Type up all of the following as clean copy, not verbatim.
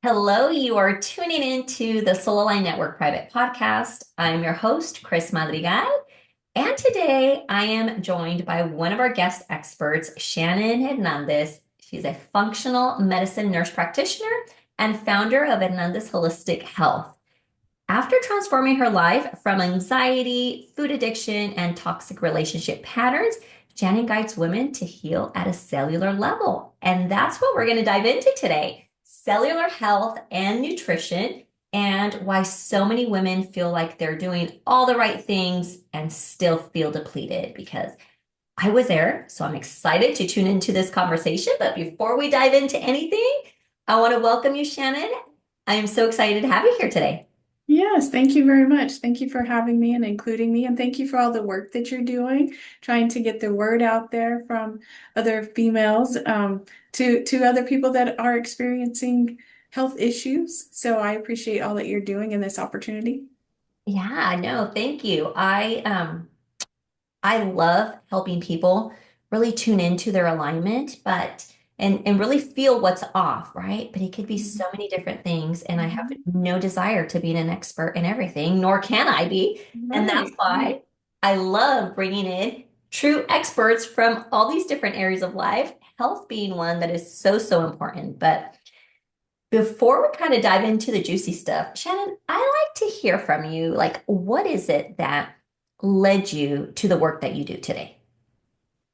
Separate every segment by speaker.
Speaker 1: Hello, you are tuning into the Soul Line Network Private Podcast. I'm your host, Criss Madrigal, and today I am joined by one of our guest experts, Shannon Hernandez. She's a functional medicine nurse practitioner and founder of Hernandez Holistic Health. After transforming her life from anxiety, food addiction, and toxic relationship patterns, Shannon guides women to heal at a cellular level. And that's what we're going to dive into today: cellular health and nutrition, and why so many women feel like they're doing all the right things and still feel depleted. Because I was there, so I'm excited to tune into this conversation. But before we dive into anything, I want to welcome you, Shannon. I am so excited to have you here today.
Speaker 2: Yes, thank you very much. Thank you for having me and including me. And thank you for all the work that you're doing, trying to get the word out there from other females to other people that are experiencing health issues. So I appreciate all that you're doing in this opportunity.
Speaker 1: Yeah, no, thank you. I love helping people really tune into their alignment, but and really feel what's off, right? But it could be so many different things, and I have
Speaker 2: Mhm.
Speaker 1: no desire to be an expert in everything, nor can I be. And that's
Speaker 2: Right, right.
Speaker 1: why I love bringing in true experts from all these different areas of life, health being one that is so, so important. But before we kind of dive into the juicy stuff, Shannon, I like to hear from you. Like, what is it that led you to the work that you do today?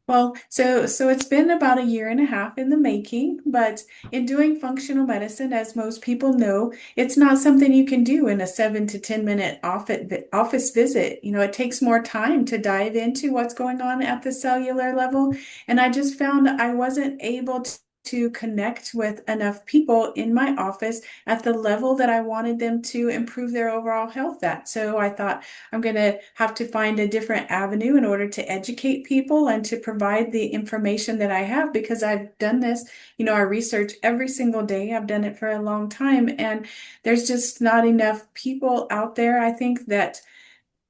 Speaker 2: Well, so it's been about a year and a half in the making, but in doing functional medicine, as most people know, it's not something you can do in a 7 to 10 minute office visit. You know, it takes more time to dive into what's going on at the cellular level. And I just found I wasn't able to connect with enough people in my office at the level that I wanted them to improve their overall health at. So I thought, I'm going to have to find a different avenue in order to educate people and to provide the information that I have because I've done this. You know, I research every single day. I've done it for a long time, and there's just not enough people out there, I think, that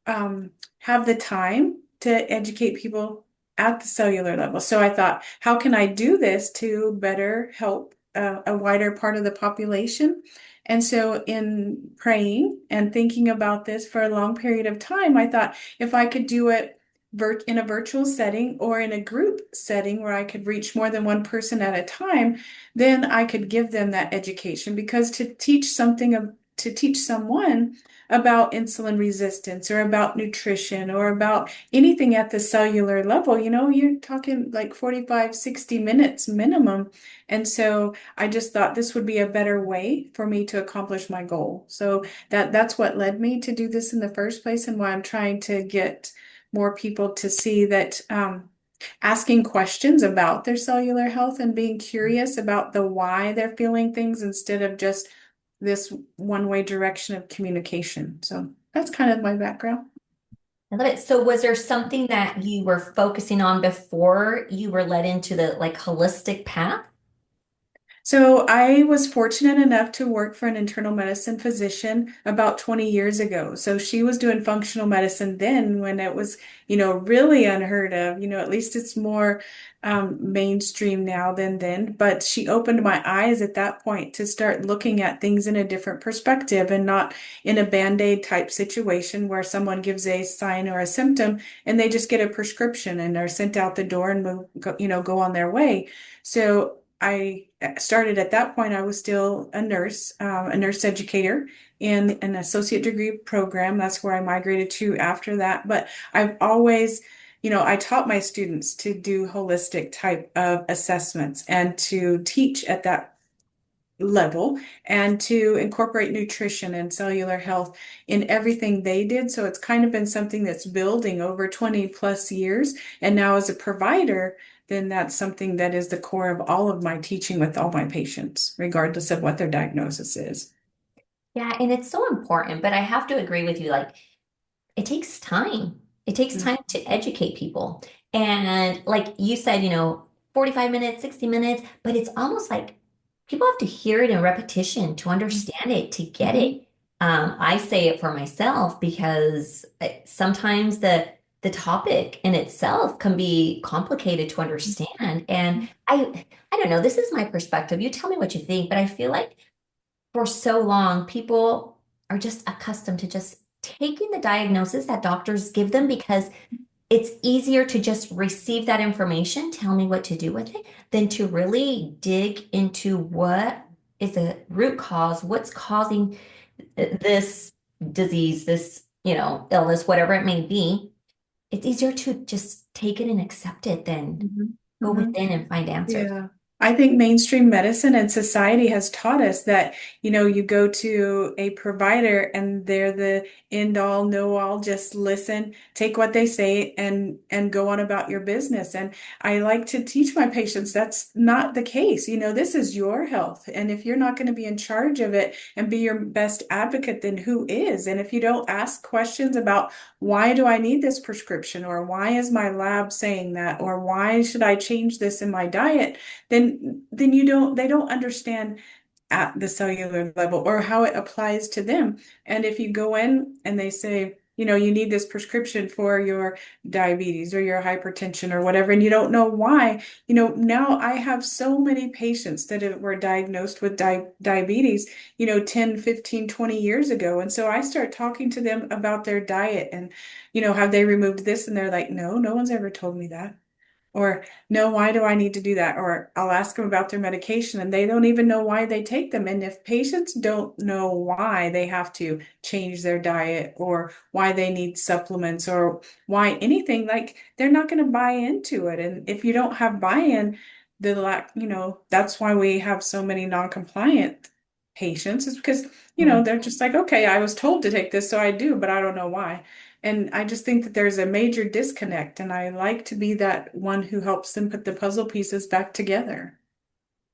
Speaker 2: have the time to educate people at the cellular level. So I thought, how can I do this to better help a wider part of the population? And so, in praying and thinking about this for a long period of time, I thought if I could do it in a virtual setting or in a group setting where I could reach more than one person at a time, then I could give them that education. Because to teach someone about insulin resistance or about nutrition or about anything at the cellular level, you know, you're talking like 45, 60 minutes minimum. And so I just thought this would be a better way for me to accomplish my goal. So that's what led me to do this in the first place and why I'm trying to get more people to see that asking questions about their cellular health and being curious about the why they're feeling things instead of just this one-way direction of communication. So that's kind of my background.
Speaker 1: I love it. So was there something that you were focusing on before you were led into the like holistic path?
Speaker 2: So I was fortunate enough to work for an internal medicine physician about 20 years ago. So she was doing functional medicine then when it was, you know, really unheard of. You know, at least it's more mainstream now than then. But she opened my eyes at that point to start looking at things in a different perspective and not in a band-aid type situation where someone gives a sign or a symptom and they just get a prescription and are sent out the door and go on their way. So I started at that point, I was still a nurse educator in an associate degree program. That's where I migrated to after that. But I've always, you know, I taught my students to do holistic type of assessments and to teach at that level and to incorporate nutrition and cellular health in everything they did. So it's kind of been something that's building over 20 plus years. And now as a provider, then that's something that is the core of all of my teaching with all my patients, regardless of what their diagnosis is.
Speaker 1: Yeah, and it's so important, but I have to agree with you. Like, it takes time. It takes time to educate people. And like you said, 45 minutes, 60 minutes, but it's almost like people have to hear it in repetition to understand it, to get
Speaker 2: Mhm.
Speaker 1: it. I say it for myself because sometimes the topic in itself can be complicated to understand. And I don't know, this is my perspective. You tell me what you think, but I feel like for so long, people are just accustomed to just taking the diagnosis that doctors give them because it's easier to just receive that information, tell me what to do with it, than to really dig into what is the root cause, what's causing this disease, this, illness, whatever it may be. It's easier to just take it and accept it than
Speaker 2: Mhm.
Speaker 1: go
Speaker 2: Mhm.
Speaker 1: within and find answers.
Speaker 2: Yeah. I think mainstream medicine and society has taught us that, you go to a provider and they're the end all, know all, just listen, take what they say and go on about your business. And I like to teach my patients that's not the case. This is your health. And if you're not going to be in charge of it and be your best advocate, then who is? And if you don't ask questions about why do I need this prescription, or why is my lab saying that, or why should I change this in my diet, then they don't understand at the cellular level or how it applies to them. And if you go in and they say, you need this prescription for your diabetes or your hypertension or whatever, and you don't know why, now I have so many patients that were diagnosed with diabetes, 10, 15, 20 years ago. And so I start talking to them about their diet and, have they removed this? And they're like, no, no one's ever told me that. Or, no, why do I need to do that? Or I'll ask them about their medication and they don't even know why they take them. And if patients don't know why they have to change their diet or why they need supplements or why anything, like they're not going to buy into it. And if you don't have buy-in, that's why we have so many non-compliant patients, is because,
Speaker 1: Mm.
Speaker 2: they're just like, okay, I was told to take this, so I do, but I don't know why. And I just think that there's a major disconnect, and I like to be that one who helps them put the puzzle pieces back together.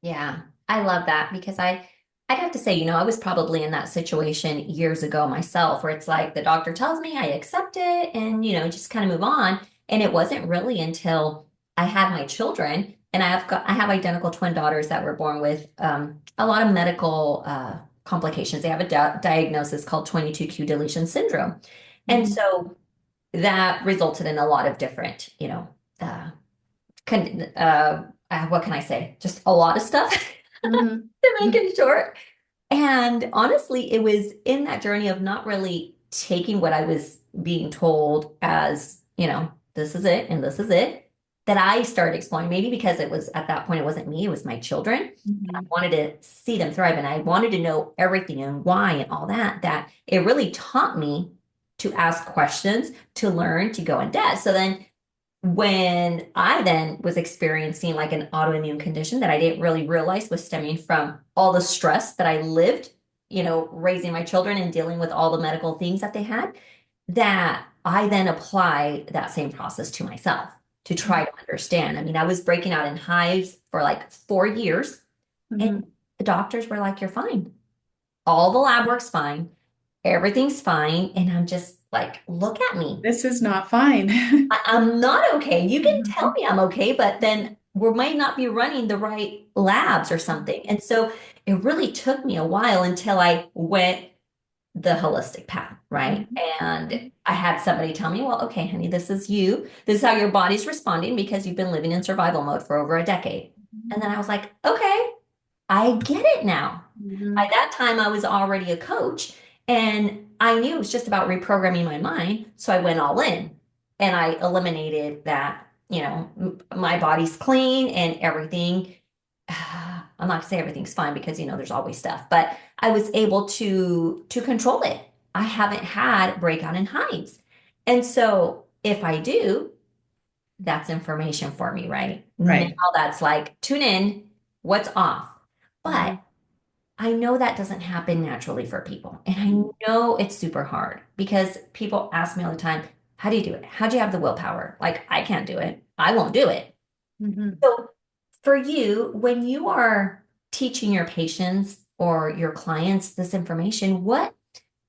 Speaker 1: Yeah, I love that because I'd have to say, I was probably in that situation years ago myself where it's like the doctor tells me I accept it and, just kind of move on. And it wasn't really until I had my children and I have identical twin daughters that were born with a lot of medical complications. They have a diagnosis called 22q deletion syndrome. And
Speaker 2: Mhm.
Speaker 1: so that resulted in a lot of different, uh, what can I say? Just a lot of stuff
Speaker 2: Mhm.
Speaker 1: to make it short. And honestly, it was in that journey of not really taking what I was being told as, this is it and this is it, that I started exploring. Maybe because it was at that point, it wasn't me, it was my children. I
Speaker 2: Mhm.
Speaker 1: wanted to see them thrive and I wanted to know everything and why and all that, that it really taught me to ask questions, to learn, to go in depth. So then when I then was experiencing like an autoimmune condition that I didn't really realize was stemming from all the stress that I lived, raising my children and dealing with all the medical things that they had, that I then apply that same process to myself to try to understand. I mean, I was breaking out in hives for like 4 years, and
Speaker 2: Mhm.
Speaker 1: the doctors were like, you're fine. All the lab work's fine. Everything's fine. And I'm just like, look at me.
Speaker 2: This is not fine.
Speaker 1: I'm not okay. You can tell
Speaker 2: Mhm.
Speaker 1: me I'm okay, but then we might not be running the right labs or something. And so it really took me a while until I went the holistic path, right?
Speaker 2: Mhm.
Speaker 1: And I had somebody tell me, well, okay, honey, this is you. This is how your body's responding because you've been living in survival mode for over a decade. And then I was like, okay, I get it now. By
Speaker 2: Mhm.
Speaker 1: that time, I was already a coach and I knew it was just about reprogramming my mind. So I went all in and I eliminated that, my body's clean and everything. I'm not gonna say everything's fine because, there's always stuff, but I was able to control it. I haven't had breakout in hives. And so if I do, that's information for me, right? Now
Speaker 2: Right.
Speaker 1: that's like, tune in, what's off? But
Speaker 2: Mhm.
Speaker 1: I know that doesn't happen naturally for people. And I know it's super hard because people ask me all the time, how do you do it? How do you have the willpower? Like, I can't do it. I won't do it.
Speaker 2: Mhm.
Speaker 1: So, for you, when you are teaching your patients or your clients this information,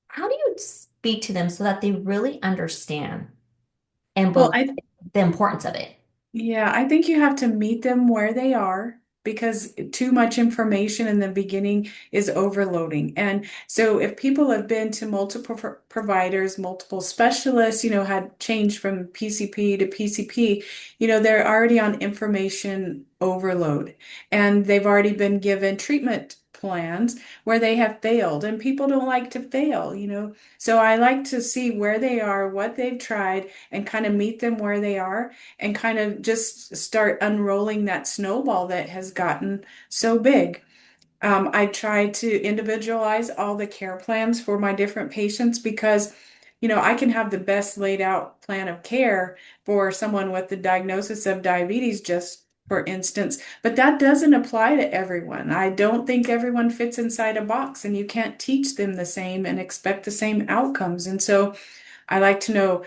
Speaker 1: how do you speak to them so that they really understand and
Speaker 2: Well,
Speaker 1: believe the importance of it?
Speaker 2: yeah, I think you have to meet them where they are because too much information in the beginning is overloading. And so if people have been to multiple providers, multiple specialists, had changed from PCP to PCP, they're already on information overload and they've already been given treatment plans where they have failed, and people don't like to fail, So I like to see where they are, what they've tried, and kind of meet them where they are and kind of just start unrolling that snowball that has gotten so big. I try to individualize all the care plans for my different patients because, I can have the best laid out plan of care for someone with the diagnosis of diabetes, just for instance, but that doesn't apply to everyone. I don't think everyone fits inside a box, and you can't teach them the same and expect the same outcomes. And so I like to know,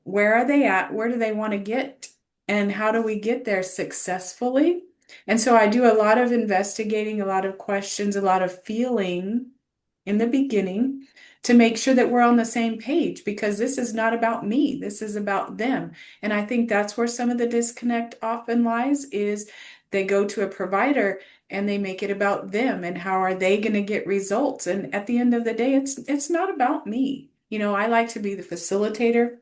Speaker 2: where are they at? Where do they want to get? And how do we get there successfully? And so I do a lot of investigating, a lot of questions, a lot of feeling in the beginning to make sure that we're on the same page, because this is not about me. This is about them. And I think that's where some of the disconnect often lies, is they go to a provider and they make it about them and how are they going to get results. And at the end of the day, it's not about me. I like to be the facilitator.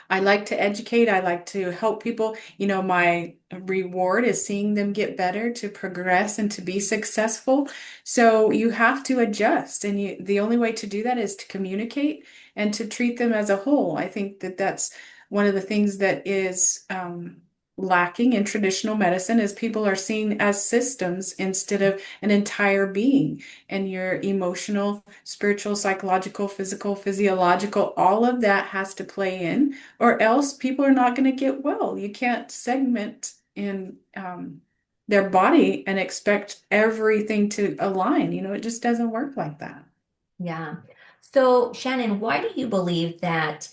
Speaker 2: I like to educate. I like to help people. My reward is seeing them get better, to progress and to be successful. So you have to adjust. And the only way to do that is to communicate and to treat them as a whole. I think that that's one of the things that is lacking in traditional medicine, is people are seen as systems instead of an entire being. And your emotional, spiritual, psychological, physical, physiological, all of that has to play in, or else people are not going to get well. You can't segment in their body and expect everything to align. It just doesn't work like that.
Speaker 1: Yeah. So, Shannon, why do you believe that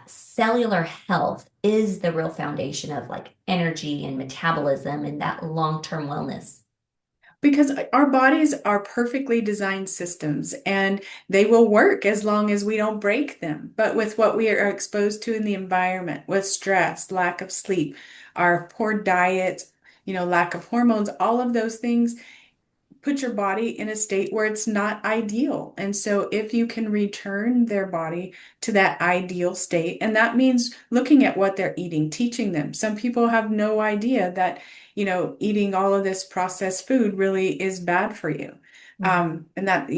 Speaker 1: cellular health is the real foundation of like energy and metabolism and that long-term wellness?
Speaker 2: Because our bodies are perfectly designed systems, and they will work as long as we don't break them. But with what we are exposed to in the environment, with stress, lack of sleep, our poor diet, lack of hormones, all of those things put your body in a state where it's not ideal. And so if you can return their body to that ideal state, and that means looking at what they're eating, teaching them. Some people have no idea that, eating all of this processed food really is bad for you. And that,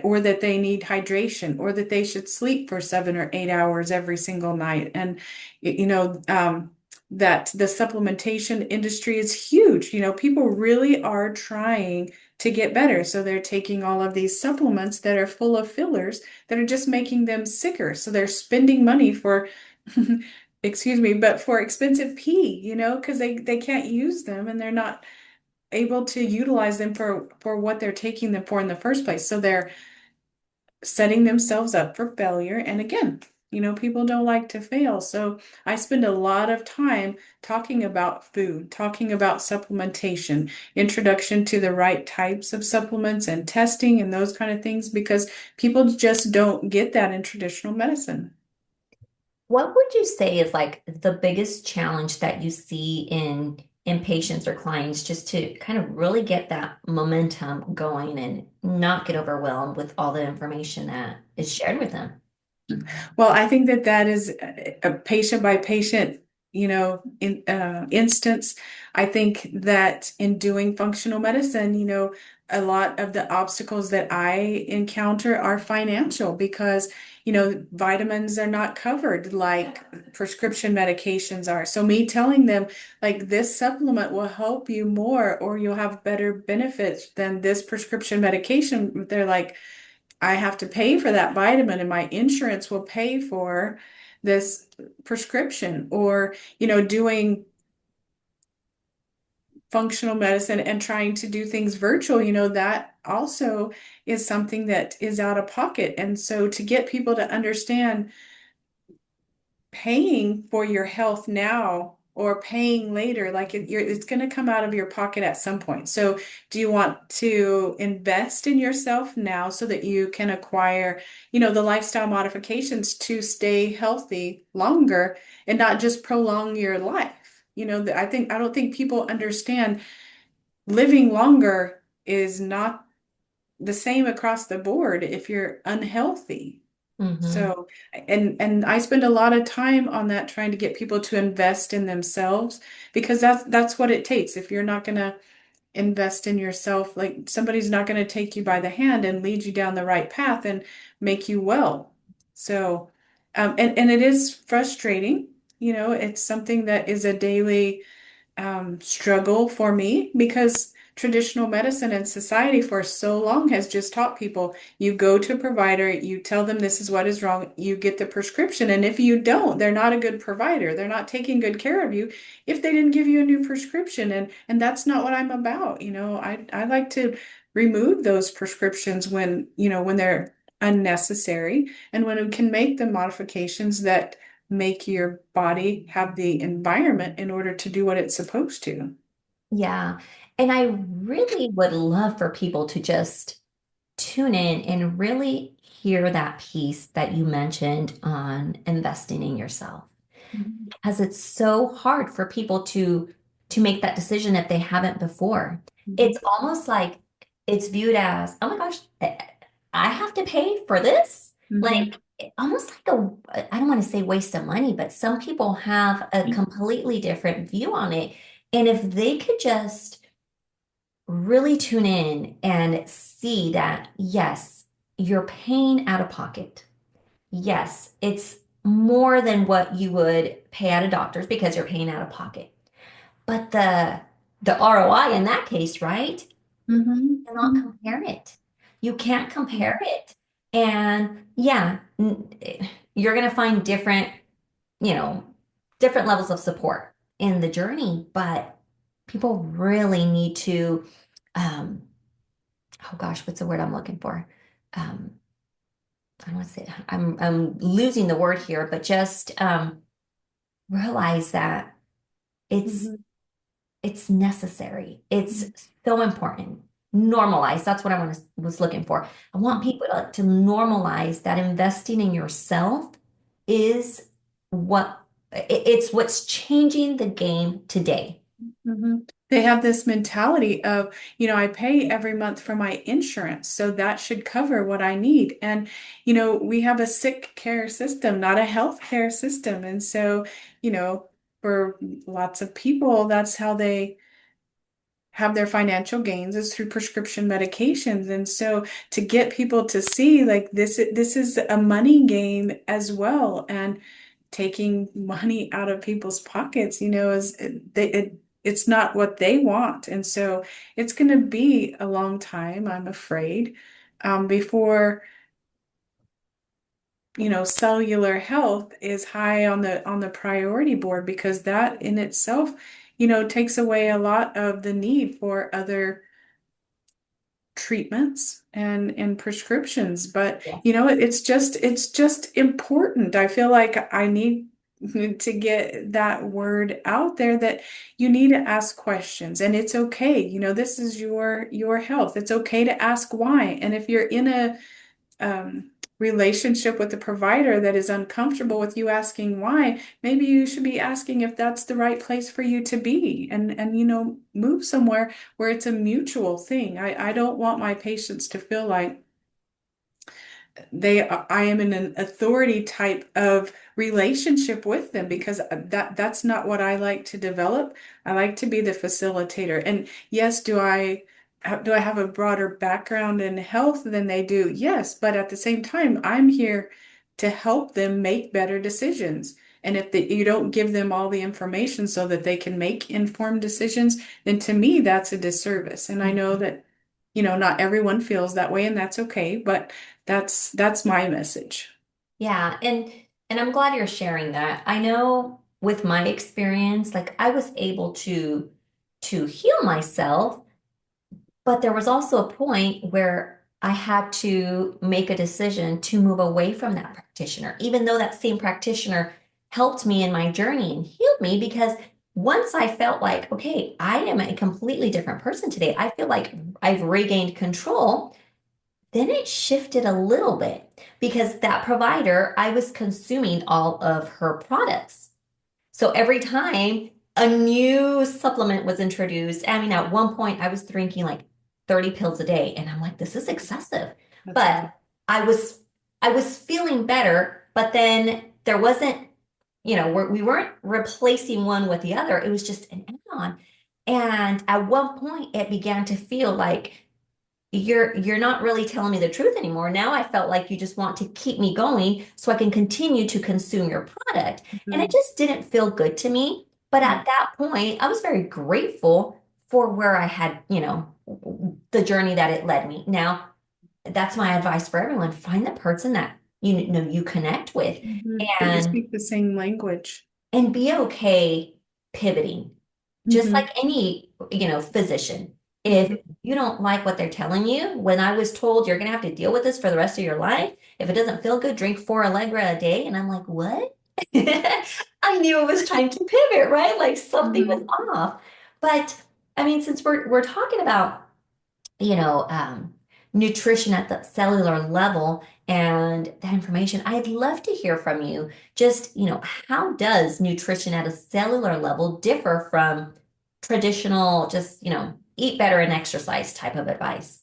Speaker 2: or that they need hydration, or that they should sleep for 7 or 8 hours every single night. And, that the supplementation industry is huge. People really are trying to get better. So they're taking all of these supplements that are full of fillers that are just making them sicker. So they're spending money for, excuse me, but for expensive pee, because they can't use them, and they're not able to utilize them for what they're taking them for in the first place. So they're setting themselves up for failure. And again, people don't like to fail. So I spend a lot of time talking about food, talking about supplementation, introduction to the right types of supplements and testing and those kind of things, because people just don't get that in traditional medicine.
Speaker 1: What would you say is like the biggest challenge that you see in patients or clients just to kind of really get that momentum going and not get overwhelmed with all the information that is shared with them?
Speaker 2: Well, I think that that is a patient by patient, instance. I think that in doing functional medicine, a lot of the obstacles that I encounter are financial, because, vitamins are not covered like prescription medications are. So me telling them like this supplement will help you more, or you'll have better benefits than this prescription medication, they're like, I have to pay for that vitamin, and my insurance will pay for this prescription. Or, doing functional medicine and trying to do things virtual, that also is something that is out of pocket. And so to get people to understand, paying for your health now or paying later, like it's going to come out of your pocket at some point. So do you want to invest in yourself now so that you can acquire, the lifestyle modifications to stay healthy longer and not just prolong your life? I don't think people understand living longer is not the same across the board if you're unhealthy.
Speaker 1: Hmm.
Speaker 2: So, and I spend a lot of time on that, trying to get people to invest in themselves, because that's what it takes. If you're not gonna invest in yourself. Like somebody's not going to take you by the hand and lead you down the right path and make you well. So, and it is frustrating. It's something that is a daily struggle for me because traditional medicine and society for so long has just taught people you go to a provider, you tell them this is what is wrong, you get the prescription. And if you don't, they're not a good provider. They're not taking good care of you if they didn't give you a new prescription. And that's not what I'm about. I like to remove those prescriptions when they're unnecessary and when we can make the modifications that make your body have the environment in order to do what it's supposed to.
Speaker 1: Yeah. And I really would love for people to just tune in and really hear that piece that you mentioned on investing in yourself.
Speaker 2: Mhm.
Speaker 1: Because it's so hard for people to make that decision if they haven't before.
Speaker 2: Mhm.
Speaker 1: It's almost like it's viewed as, oh my gosh, I have to pay for this.
Speaker 2: Mhm.
Speaker 1: Like almost like I don't want to say waste of money, but some people have a completely different view on it. And if they could just really tune in and see that, yes, you're paying out of pocket. Yes, it's more than what you would pay at a doctor's because you're paying out of pocket. But the ROI in that case, right?
Speaker 2: Mhm.
Speaker 1: You cannot compare it. You can't compare it. And yeah, you're going to find you know, different levels of support in the journey, but people really need to, um, oh gosh, what's the word I'm looking for? Um, I don't want to say I'm losing the word here, but just realize that it's
Speaker 2: Mhm.
Speaker 1: it's necessary. It's so important. Normalize. That's what was looking for. I want
Speaker 2: Mhm.
Speaker 1: people to normalize that investing in yourself is it's what's changing the game today.
Speaker 2: Mhm. They have this mentality of, I pay every month for my insurance, so that should cover what I need. And, we have a sick care system, not a health care system. And so, you know, for lots of people, that's how they have their financial gains is through prescription medications. And so to get people to see like this is a money game as well. And taking money out of people's pockets, it's not what they want. And so it's going to be a long time, I'm afraid, before cellular health is high on the priority board because that in itself, takes away a lot of the need for other treatments and prescriptions. But
Speaker 1: Yes.
Speaker 2: it's just important. I feel like I need to get that word out there that you need to ask questions and it's okay. This is your health. It's okay to ask why. And if you're in a relationship with the provider that is uncomfortable with you asking why, maybe you should be asking if that's the right place for you to be and move somewhere where it's a mutual thing. I don't want my patients to feel like I am in an authority type of relationship with them because that's not what I like to develop. I like to be the facilitator. And yes, do I have a broader background in health than they do? Yes, but at the same time, I'm here to help them make better decisions. And if you don't give them all the information so that they can make informed decisions, then to me, that's a disservice. And I know that, not everyone feels that way, and that's okay, but that's my message.
Speaker 1: Yeah, and I'm glad you're sharing that. I know with my experience, like I was able to heal myself. But there was also a point where I had to make a decision to move away from that practitioner, even though that same practitioner helped me in my journey and healed me. Because once I felt like, okay, I am a completely different person today, I feel like I've regained control, then it shifted a little bit because that provider, I was consuming all of her products. So every time a new supplement was introduced, I mean, at one point I was drinking like 30 pills a day, and I'm like, this is excessive.
Speaker 2: That's a
Speaker 1: But
Speaker 2: lot.
Speaker 1: I was I was feeling better, but then there wasn't, we weren't replacing one with the other. It was just an add-on. And at one point, it began to feel like you're not really telling me the truth anymore. Now I felt like you just want to keep me going so I can continue to consume your product. And it
Speaker 2: Mhm.
Speaker 1: just didn't feel good to me. But at that point, I was very grateful for where I had, the journey that it led me. Now, that's my advice for everyone. Find the person that you connect with
Speaker 2: That you
Speaker 1: and
Speaker 2: speak the same language.
Speaker 1: be okay pivoting. Just like
Speaker 2: Hmm.
Speaker 1: any, physician. If
Speaker 2: Hmm.
Speaker 1: you don't like what they're telling you, when I was told you're gonna have to deal with this for the rest of your life, if it doesn't feel good, drink 4 Allegra a day. And I'm like, what? I knew it was time to pivot, right? Like something was
Speaker 2: Hmm.
Speaker 1: off. But I mean, since we're talking about you know, um, nutrition at the cellular level and that information. I'd love to hear from you. Just, how does nutrition at a cellular level differ from traditional, just, eat better and exercise type of advice?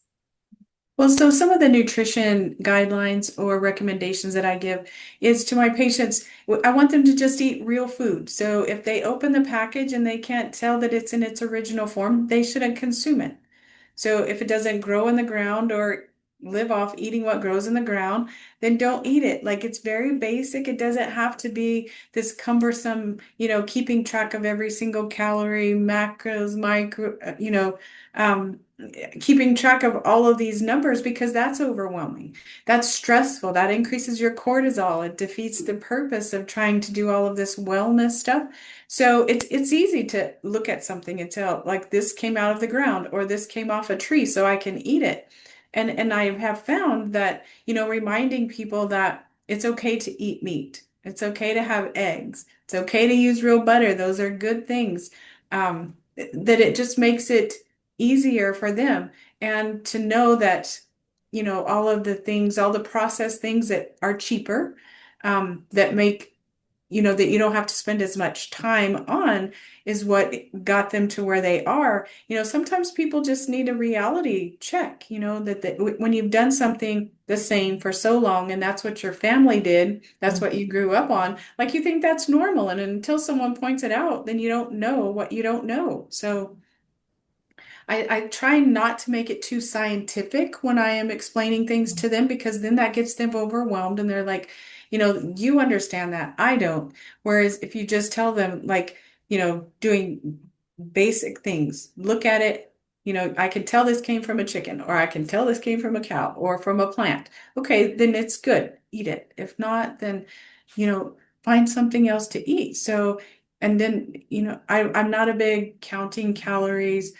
Speaker 2: Well, so some of the nutrition guidelines or recommendations that I give is to my patients, I want them to just eat real food. So if they open the package and they can't tell that it's in its original form, they shouldn't consume it. So if it doesn't grow in the ground or live off eating what grows in the ground, then don't eat it. Like it's very basic. It doesn't have to be this cumbersome, keeping track of every single calorie, macros, micro, keeping track of all of these numbers because that's overwhelming. That's stressful. That increases your cortisol. It defeats the purpose of trying to do all of this wellness stuff. So it's easy to look at something and tell like this came out of the ground or this came off a tree so I can eat it. And I have found that, reminding people that it's okay to eat meat. It's okay to have eggs. It's okay to use real butter. Those are good things. That it just makes it easier for them and to know that, all of the things, all the processed things that are cheaper, that make that you don't have to spend as much time on is what got them to where they are. Sometimes people just need a reality check, when you've done something the same for so long and that's what your family did, that's what you grew up on, like you think that's normal. And until someone points it out, then you don't know what you don't know. So I try not to make it too scientific when I am explaining things to them because then that gets them overwhelmed and they're like, you understand that. I don't. Whereas if you just tell them, like, doing basic things, look at it, I can tell this came from a chicken, or I can tell this came from a cow or from a plant. Okay, then it's good. Eat it. If not, then, find something else to eat. So, and then, I'm not a big counting calories,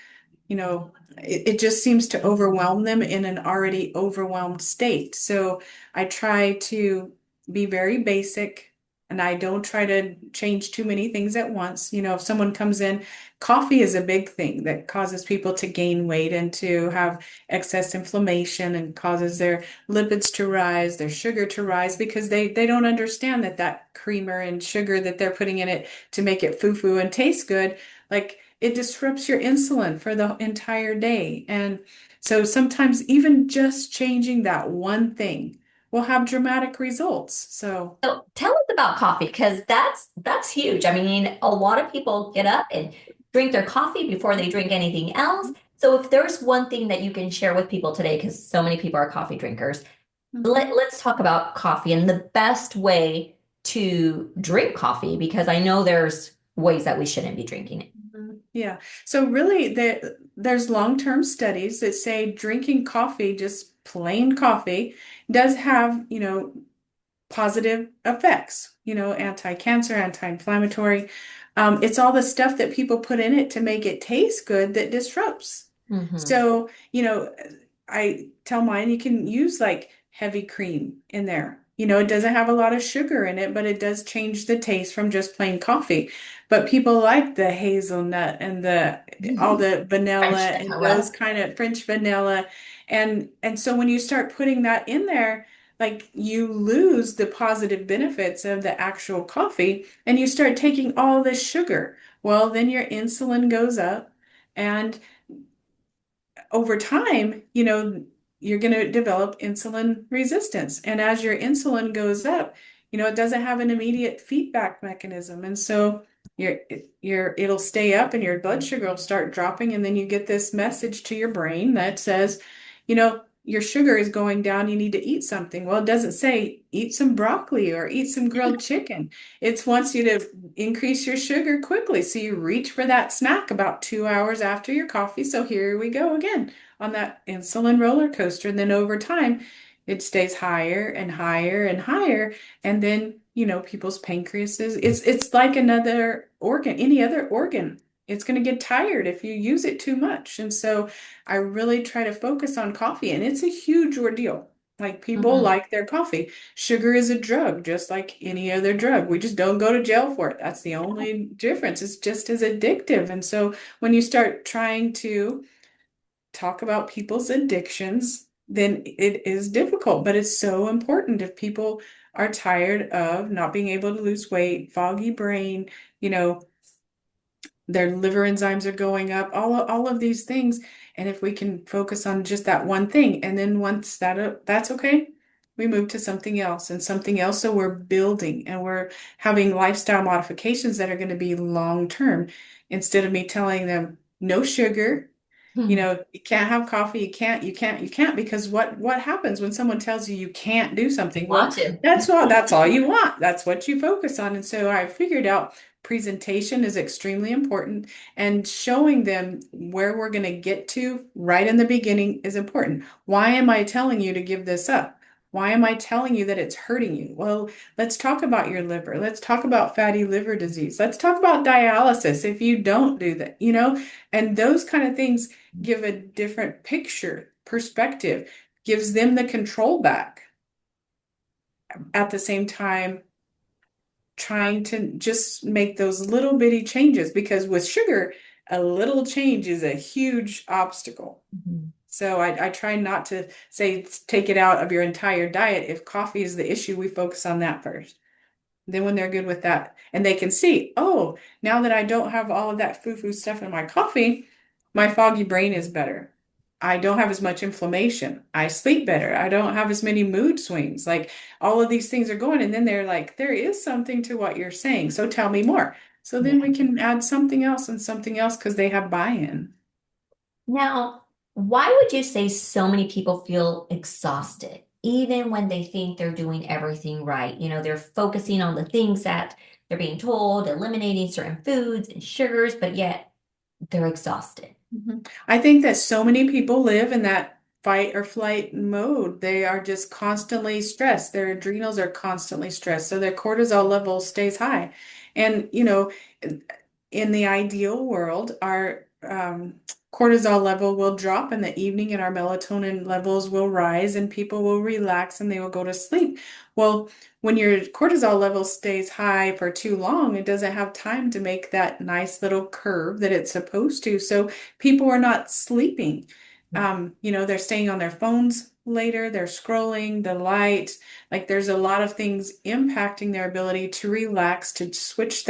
Speaker 2: it just seems to overwhelm them in an already overwhelmed state. So I try to be very basic and I don't try to change too many things at once. If someone comes in, coffee is a big thing that causes people to gain weight and to have excess inflammation and causes their lipids to rise, their sugar to rise because they don't understand that creamer and sugar that they're putting in it to make it foo-foo and taste good, like it disrupts your insulin for the entire day. And so sometimes even just changing that one thing will have dramatic results. So,
Speaker 1: So tell us about coffee because that's huge. I mean, a lot of people get up and drink their coffee before they drink anything else. So if there's one thing that you can share with people today, because so many people are coffee drinkers,
Speaker 2: mhm.
Speaker 1: let's talk about coffee and the best way to drink coffee because I know there's ways that we shouldn't be drinking it.
Speaker 2: Yeah. So really there's long-term studies that say drinking coffee, just plain coffee, does have, positive effects, anti-cancer, anti-inflammatory. It's all the stuff that people put in it to make it taste good that disrupts.
Speaker 1: Hmm.
Speaker 2: So, I tell mine you can use like heavy cream in there. It doesn't have a lot of sugar in it, but it does change the taste from just plain coffee. But people like the hazelnut and the all the vanilla
Speaker 1: French
Speaker 2: and those
Speaker 1: vanilla.
Speaker 2: kind of French vanilla. And so when you start putting that in there, like you lose the positive benefits of the actual coffee and you start taking all this sugar. Well, then your insulin goes up and over time, you're going to develop insulin resistance. And as your insulin goes up, it doesn't have an immediate feedback mechanism. And so your it'll stay up and your blood sugar will start dropping, and then you get this message to your brain that says, your sugar is going down, you need to eat something. Well, it doesn't say eat some broccoli or eat some grilled chicken. It wants you to increase your sugar quickly. So you reach for that snack about 2 hours after your coffee. So here we go again on that insulin roller coaster. And then over time, it stays higher and higher and higher. And then, people's pancreas it's like another organ, any other organ. It's going to get tired if you use it too much. And so I really try to focus on coffee, and it's a huge ordeal. Like, people
Speaker 1: Mhm.
Speaker 2: like their coffee. Sugar is a drug, just like any other drug. We just don't go to jail for it. That's the only difference. It's just as addictive. And so when you start trying to talk about people's addictions, then it is difficult, but it's so important. If people are tired of not being able to lose weight, foggy brain, you know, their liver enzymes are going up, all of these things. And if we can focus on just that one thing, and then once that's okay, we move to something else and something else. So we're building and we're having lifestyle modifications that are going to be long term, instead of me telling them no sugar. You can't have coffee, you can't, because what happens when someone tells you you can't do something?
Speaker 1: Want
Speaker 2: Well,
Speaker 1: to.
Speaker 2: that's all you want. That's what you focus on. And so I figured out presentation is extremely important, and showing them where we're going to get to right in the beginning is important. Why am I telling you to give this up? Why am I telling you that it's hurting you? Well, let's talk about your liver. Let's talk about fatty liver disease. Let's talk about dialysis if you don't do that. And those kind of things give a different picture, perspective, gives them the control back. At the same time, trying to just make those little bitty changes, because with sugar, a little change is a huge obstacle.
Speaker 1: Mhm.
Speaker 2: So I try not to say take it out of your entire diet. If coffee is the issue, we focus on that first. Then when they're good with that and they can see, oh, now that I don't have all of that foo-foo stuff in my coffee, my foggy brain is better. I don't have as much inflammation. I sleep better. I don't have as many mood swings. Like, all of these things are going. And then they're like, there is something to what you're saying. So tell me more. So then
Speaker 1: Yeah.
Speaker 2: we can add something else and something else because they have buy-in.
Speaker 1: Now, why would you say so many people feel exhausted, even when they think they're doing everything right? They're focusing on the things that they're being told, eliminating certain foods and sugars, but yet they're exhausted.
Speaker 2: I think that so many people live in that fight or flight mode. They are just constantly stressed. Their adrenals are constantly stressed. So their cortisol level stays high. And, in the ideal world, our cortisol level will drop in the evening and our melatonin levels will rise and people will relax and they will go to sleep. Well, when your cortisol level stays high for too long, it doesn't have time to make that nice little curve that it's supposed to. So people are not sleeping. They're staying on their phones later, they're scrolling, the light, like there's a lot of things impacting their ability to relax, to switch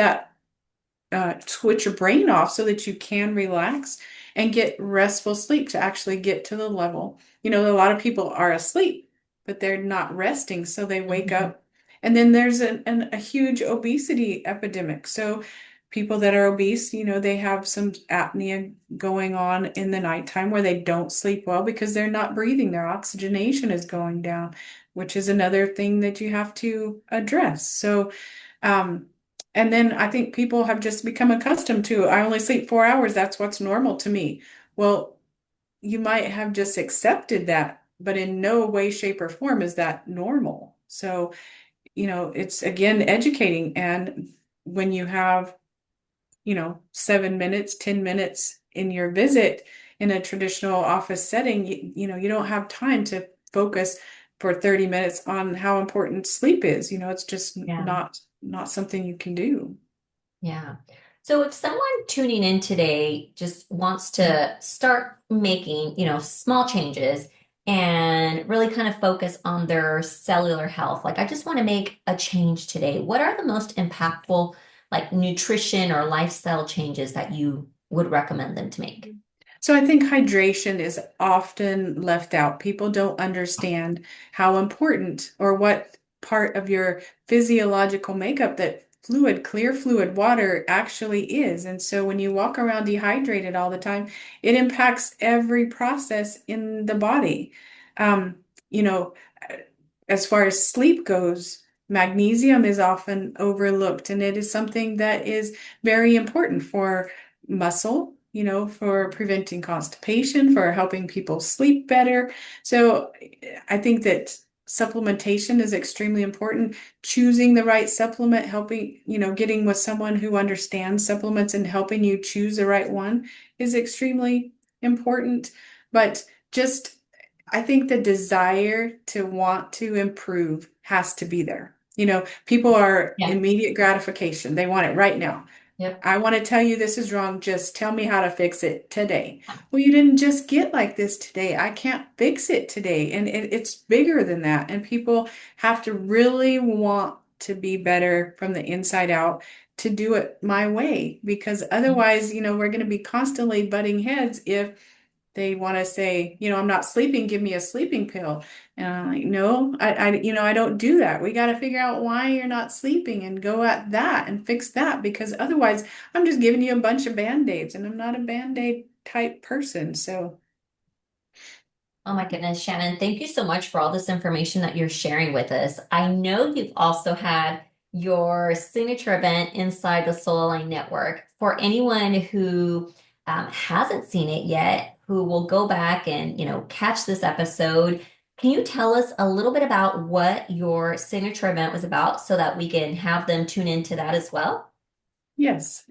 Speaker 2: your brain off so that you can relax and get restful sleep to actually get to the level. A lot of people are asleep, but they're not resting, so they wake
Speaker 1: Mhm.
Speaker 2: up. And then there's a huge obesity epidemic. So people that are obese, they have some apnea going on in the nighttime where they don't sleep well because they're not breathing. Their oxygenation is going down, which is another thing that you have to address. So, um, and then I think people have just become accustomed to, I only sleep 4 hours. That's what's normal to me. Well, you might have just accepted that, but in no way, shape, or form is that normal. So, it's again educating. And when you have, 7 minutes, 10 minutes in your visit in a traditional office setting, you don't have time to focus for 30 minutes on how important sleep is. It's just
Speaker 1: Yeah.
Speaker 2: not something you can do.
Speaker 1: Yeah. So if someone tuning in today just wants to start making, small changes and really kind of focus on their cellular health, like I just want to make a change today, what are the most impactful like nutrition or lifestyle changes that you would recommend them to make?
Speaker 2: So I think hydration is often left out. People don't understand how important or what part of your physiological makeup that fluid, clear fluid, water actually is. And so when you walk around dehydrated all the time, it impacts every process in the body. Um, you know, as far as sleep goes, magnesium is often overlooked, and it is something that is very important for muscle, for preventing constipation, for helping people sleep better. So I think that supplementation is extremely important. Choosing the right supplement, helping, getting with someone who understands supplements and helping you choose the right one is extremely important. But just, I think the desire to want to improve has to be there. People are
Speaker 1: Yeah.
Speaker 2: immediate gratification. They want it right now.
Speaker 1: Yep.
Speaker 2: I want to tell you this is wrong. Just tell me how to fix it today. Well, you didn't just get like this today. I can't fix it today. And it's bigger than that. And people have to really want to be better from the inside out to do it my way. Because otherwise, we're going to be constantly butting heads if they want to say, I'm not sleeping, give me a sleeping pill. And I'm like, no, I don't do that. We got to figure out why you're not sleeping and go at that and fix that, because otherwise I'm just giving you a bunch of band-aids and I'm not a band-aid type person. So,
Speaker 1: Oh my goodness, Shannon, thank you so much for all this information that you're sharing with us. I know you've also had your signature event inside the Soul Align Network. For anyone who hasn't seen it yet, who will go back and, catch this episode, can you tell us a little bit about what your signature event was about so that we can have them tune into that as well?
Speaker 2: yes.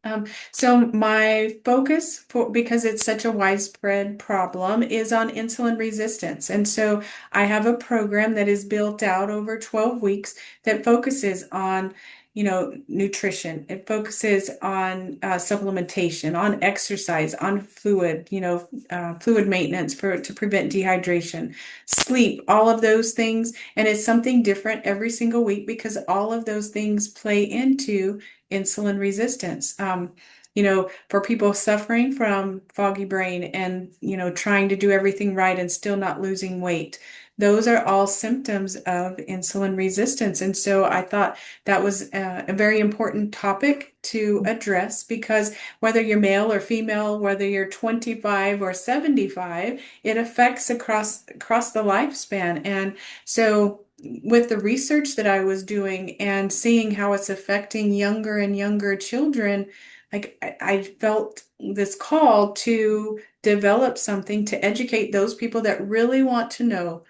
Speaker 2: So my focus because it's such a widespread problem is on insulin resistance. And so I have a program that is built out over 12 weeks that focuses on, nutrition. It focuses on supplementation, on exercise, on fluid, fluid maintenance to prevent dehydration, sleep, all of those things. And it's something different every single week because all of those things play into insulin resistance. For people suffering from foggy brain and, trying to do everything right and still not losing weight, those are all symptoms of insulin resistance. And so I thought that was a very important topic to address because whether you're male or female, whether you're 25 or 75, it affects across the lifespan. And so with the research that I was doing and seeing how it's affecting younger and younger children, like I felt this call to develop something to educate those people that really want to know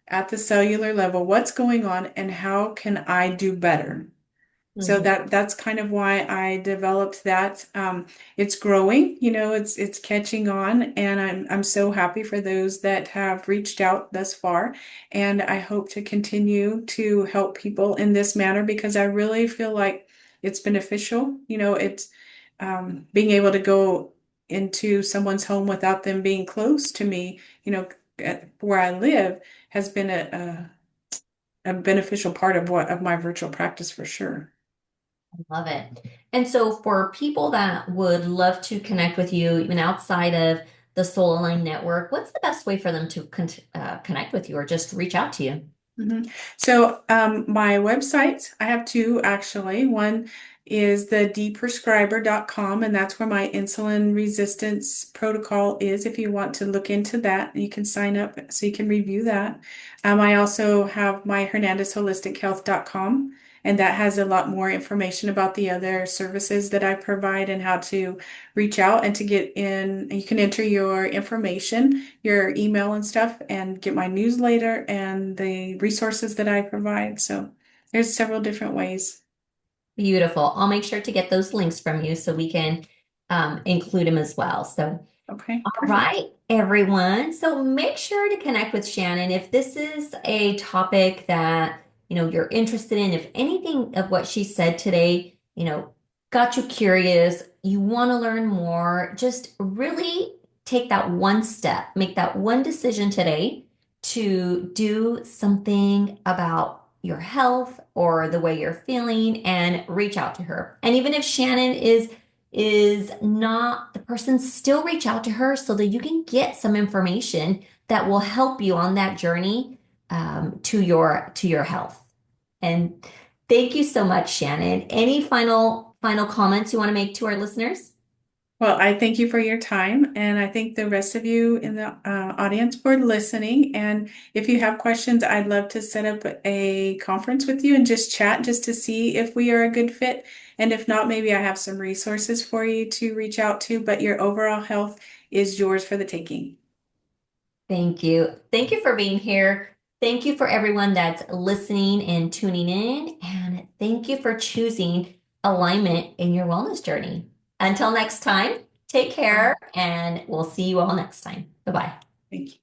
Speaker 2: at the cellular level what's going on and how can I do better. So
Speaker 1: Mhm.
Speaker 2: that's kind of why I developed that. It's growing, it's catching on, and I'm so happy for those that have reached out thus far. And I hope to continue to help people in this manner because I really feel like it's beneficial. It's being able to go into someone's home without them being close to me, where I live has been a beneficial part of my virtual practice for sure.
Speaker 1: Love it. And so, for people that would love to connect with you, even outside of the Soul Align Network, what's the best way for them to connect with you or just reach out to you?
Speaker 2: So my websites, I have two actually. One is the dprescriber.com, and that's where my insulin resistance protocol is. If you want to look into that, you can sign up so you can review that. I also have my Hernandez Holistic Health.com, and that has a lot more information about the other services that I provide and how to reach out and to get in. You can enter your information, your email and stuff, and get my newsletter and the resources that I provide. So there's several different ways.
Speaker 1: Beautiful. I'll make sure to get those links from you so we can include them as well. So,
Speaker 2: Okay,
Speaker 1: all
Speaker 2: perfect.
Speaker 1: right, everyone. So make sure to connect with Shannon if this is a topic that, you're interested in. If anything of what she said today, got you curious, you want to learn more, just really take that one step, make that one decision today to do something about your health or the way you're feeling and reach out to her. And even if Shannon is not the person, still reach out to her so that you can get some information that will help you on that journey to your health. And Thank you so much, Shannon. Any final comments you want to make to our listeners?
Speaker 2: Well, I thank you for your time, and I thank the rest of you in the audience for listening. And if you have questions, I'd love to set up a conference with you and just chat just to see if we are a good fit. And if not, maybe I have some resources for you to reach out to, but your overall health is yours for the taking.
Speaker 1: Thank you. Thank you for being here. Thank you for everyone that's listening and tuning in. And thank you for choosing alignment in your wellness journey. Until next time, take care and we'll see you all next time. Bye bye.
Speaker 2: Thank you.